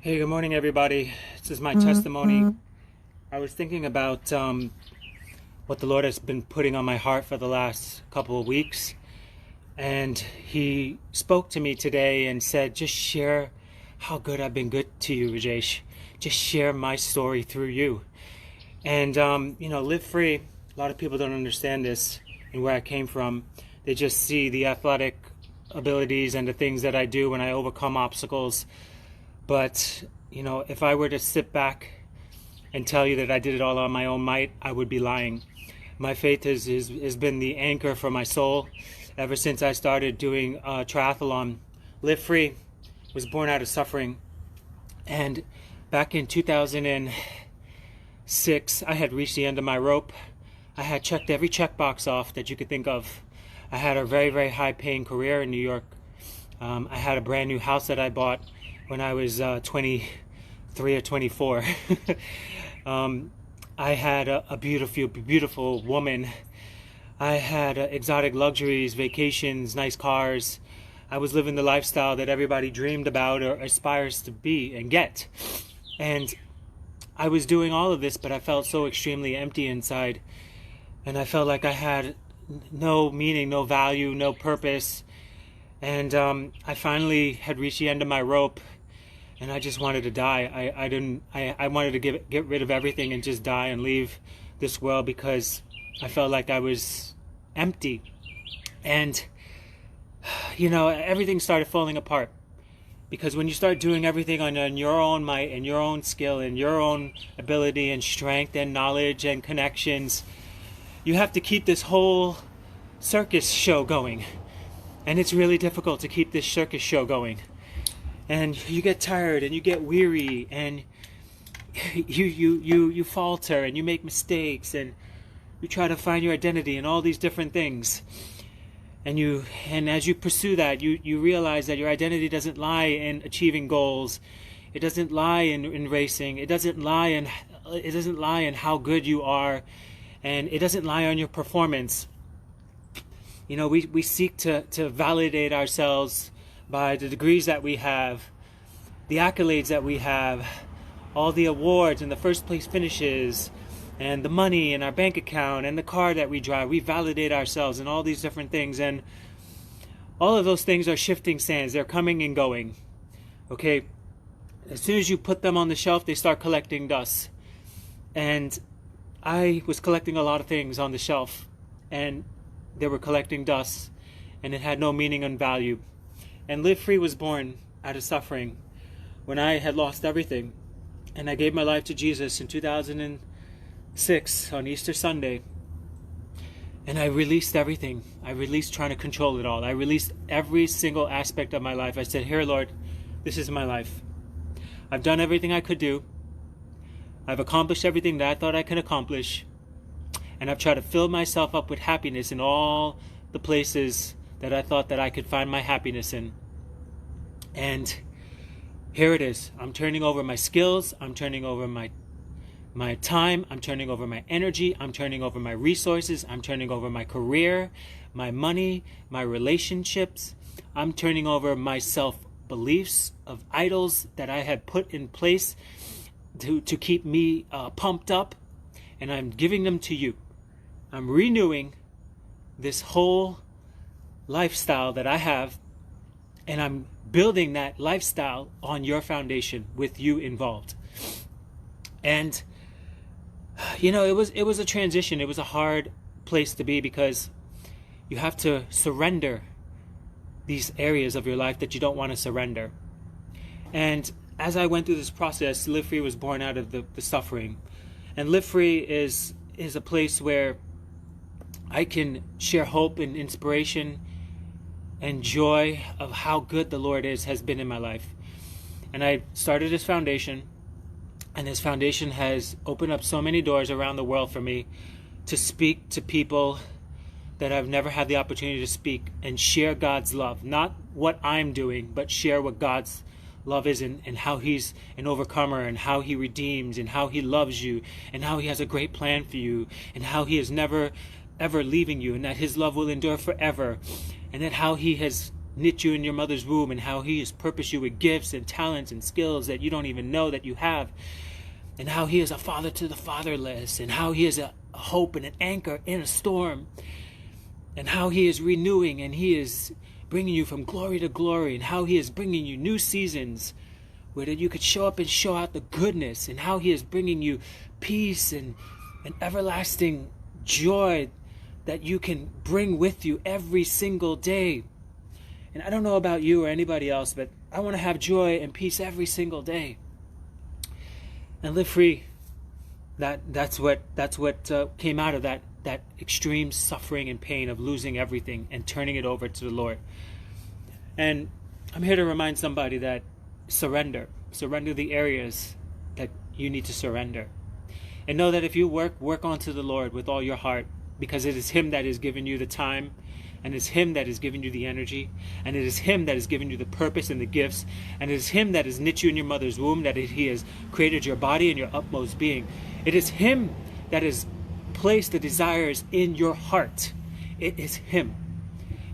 Hey, good morning, everybody. This is my testimony. I was thinking about what the Lord has been putting on my heart for the last couple of weeks. And He spoke to me today and said, just share how good I've been good to you, Rajesh. Just share my story through you. And, live free. A lot of people don't understand this and where I came from. They just see the athletic abilities and the things that I do when I overcome obstacles. But, if I were to sit back and tell you that I did it all on my own might, I would be lying. My faith has been the anchor for my soul ever since I started doing triathlon. Live Free was born out of suffering. And back in 2006, I had reached the end of my rope. I had checked every checkbox off that you could think of. I had a very, very high-paying career in New York. I had a brand new house that I bought when I was 23 or 24. I had a beautiful, beautiful woman. I had exotic luxuries, vacations, nice cars. I was living the lifestyle that everybody dreamed about or aspires to be and get. And I was doing all of this, but I felt so extremely empty inside. And I felt like I had no meaning, no value, no purpose. And I finally had reached the end of my rope, and I just wanted to die. I wanted to get rid of everything and just die and leave this world because I felt like I was empty. And, everything started falling apart. Because when you start doing everything on your own might and your own skill and your own ability and strength and knowledge and connections, you have to keep this whole circus show going. And it's really difficult to keep this circus show going. And you get tired and you get weary and you falter and you make mistakes and you try to find your identity in all these different things. And as you pursue that, you realize that your identity doesn't lie in achieving goals. It doesn't lie in racing. It doesn't lie in how good you are, and it doesn't lie on your performance. We seek to validate ourselves by the degrees that we have, the accolades that we have, all the awards and the first place finishes, and the money in our bank account and the car that we drive. We validate ourselves in all these different things, and all of those things are shifting sands. They're coming and going. Okay? As soon as you put them on the shelf, they start collecting dust. And I was collecting a lot of things on the shelf, and they were collecting dust, and it had no meaning and value. And Live Free was born out of suffering when I had lost everything. And I gave my life to Jesus in 2006 on Easter Sunday. And I released everything. I released trying to control it all. I released every single aspect of my life. I said, here, Lord, this is my life. I've done everything I could do. I've accomplished everything that I thought I could accomplish. And I've tried to fill myself up with happiness in all the places that I thought that I could find my happiness in. And here it is. I'm turning over my skills. I'm turning over my time. I'm turning over my energy. I'm turning over my resources. I'm turning over my career, my money, my relationships. I'm turning over my self-beliefs of idols that I had put in place to keep me pumped up. And I'm giving them to you. I'm renewing this whole lifestyle that I have, and I'm building that lifestyle on your foundation with you involved. And it was a transition. It was a hard place to be because you have to surrender these areas of your life that you don't want to surrender. And as I went through this process, Live Free was born out of the suffering. And Live Free is a place where I can share hope and inspiration and joy of how good the Lord has been in my life. And I started this foundation, and this foundation has opened up so many doors around the world for me to speak to people that I've never had the opportunity to speak and share God's love. Not what I'm doing, but share what God's love is and how He's an overcomer and how He redeems and how He loves you and how He has a great plan for you and how He is never ever leaving you and that His love will endure forever and that how He has knit you in your mother's womb, and how he has purposed you with gifts and talents and skills that you don't even know that you have, and how he is a father to the fatherless, and how he is a hope and an anchor in a storm, and how he is renewing and he is bringing you from glory to glory, and how he is bringing you new seasons where that you could show up and show out the goodness, and how he is bringing you peace and everlasting joy that you can bring with you every single day. And I don't know about you or anybody else, but I want to have joy and peace every single day and live free. That's what came out of that extreme suffering and pain of losing everything and turning it over to the Lord. And I'm here to remind somebody that surrender the areas that you need to surrender, and know that if you work onto the Lord with all your heart, because it is him that has given you the time, and it's him that has given you the energy, and it is him that has given you the purpose and the gifts, and it is him that has knit you in your mother's womb, that he has created your body and your utmost being. It is him that has placed the desires in your heart. It is him.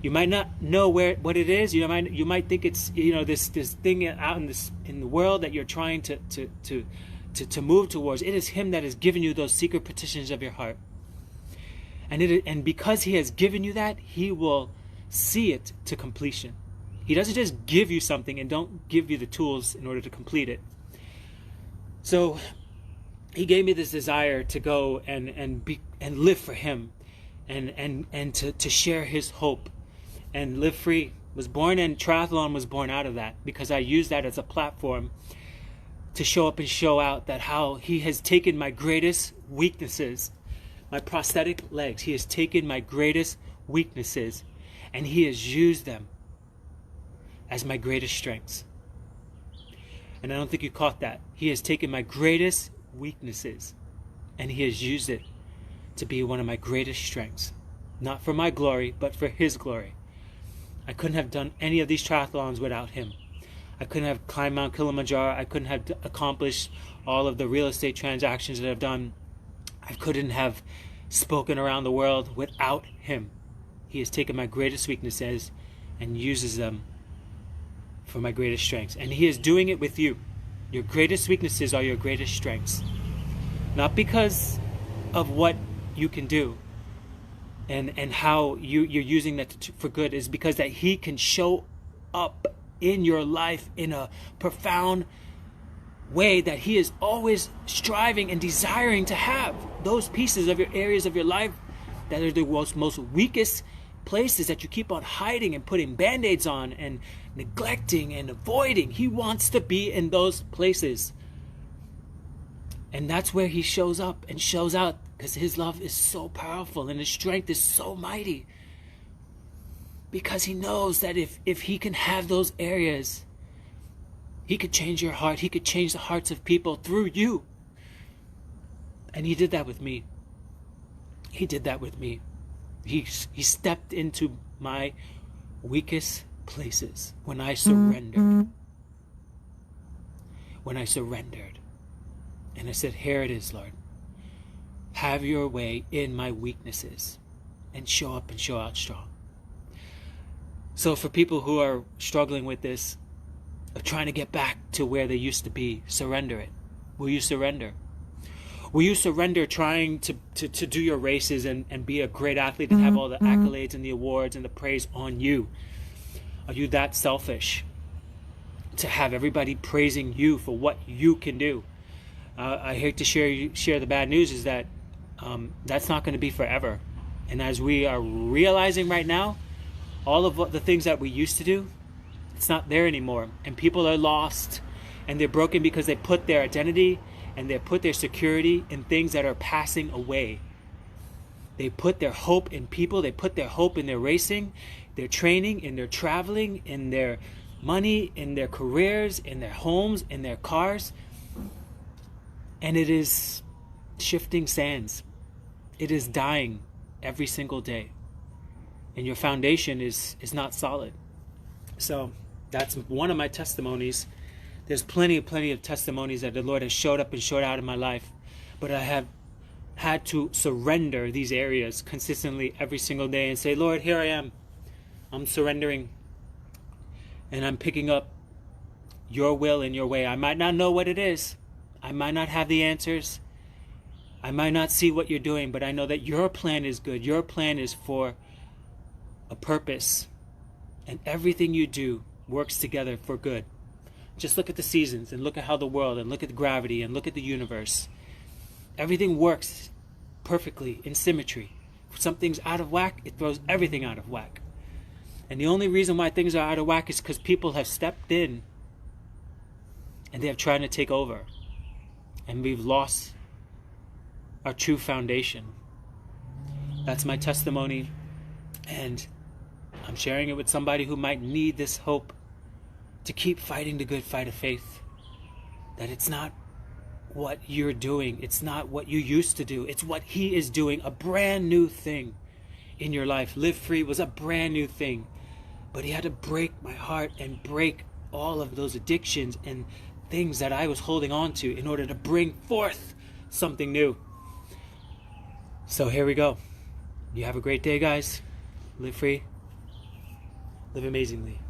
You might not know what it is. You might think it's this thing out in the world that you're trying to move towards. It is him that has given you those secret petitions of your heart. And because he has given you that, he will see it to completion. He doesn't just give you something and don't give you the tools in order to complete it. So he gave me this desire to go and live for him, and to share his hope and live free. Was born, and triathlon was born out of that, because I used that as a platform to show up and show out that how he has taken my greatest weaknesses, my prosthetic legs. He has taken my greatest weaknesses and he has used them as my greatest strengths. And I don't think you caught that. He has taken my greatest weaknesses and he has used it to be one of my greatest strengths. Not for my glory, but for his glory. I couldn't have done any of these triathlons without him. I couldn't have climbed Mount Kilimanjaro. I couldn't have accomplished all of the real estate transactions that I've done. I couldn't have spoken around the world without him. He has taken my greatest weaknesses and uses them for my greatest strengths. And he is doing it with you. Your greatest weaknesses are your greatest strengths. Not because of what you can do and how you're using that for good, is because that he can show up in your life in a profound way that he is always striving and desiring to have. Those pieces of your areas of your life that are the most weakest places that you keep on hiding and putting band-aids on and neglecting and avoiding. He wants to be in those places. And that's where he shows up and shows out, because his love is so powerful and his strength is so mighty. Because he knows that if he can have those areas, he could change your heart. He could change the hearts of people through you. And he did that with me. He did that with me. He stepped into my weakest places when I surrendered. When I surrendered. And I said, here it is, Lord. Have your way in my weaknesses and show up and show out strong. So for people who are struggling with this, of trying to get back to where they used to be, surrender it. Will you surrender? Will you surrender trying to do your races and be a great athlete and have all the accolades and the awards and the praise on you? Are you that selfish to have everybody praising you for what you can do? I hate to share the bad news is that that's not going to be forever. And as we are realizing right now, all of the things that we used to do, it's not there anymore. And people are lost and they're broken because they put their identity and they put their security in things that are passing away. They put their hope in people. They put their hope in their racing, their training, in their traveling, in their money, in their careers, in their homes, in their cars. And it is shifting sands. It is dying every single day. And your foundation is not solid. So that's one of my testimonies. There's plenty of testimonies that the Lord has showed up and showed out in my life. But I have had to surrender these areas consistently every single day and say, Lord, here I am. I'm surrendering. And I'm picking up your will and your way. I might not know what it is. I might not have the answers. I might not see what you're doing, but I know that your plan is good. Your plan is for a purpose. And everything you do works together for good. Just look at the seasons and look at how the world and look at the gravity and look at the universe. Everything works perfectly in symmetry. If something's out of whack, it throws everything out of whack. And the only reason why things are out of whack is because people have stepped in and they have tried to take over. And we've lost our true foundation. That's my testimony. And I'm sharing it with somebody who might need this hope to keep fighting the good fight of faith. That it's not what you're doing. It's not what you used to do. It's what He is doing. A brand new thing in your life. Live Free was a brand new thing. But He had to break my heart and break all of those addictions and things that I was holding on to in order to bring forth something new. So here we go. You have a great day, guys. Live free. Live amazingly.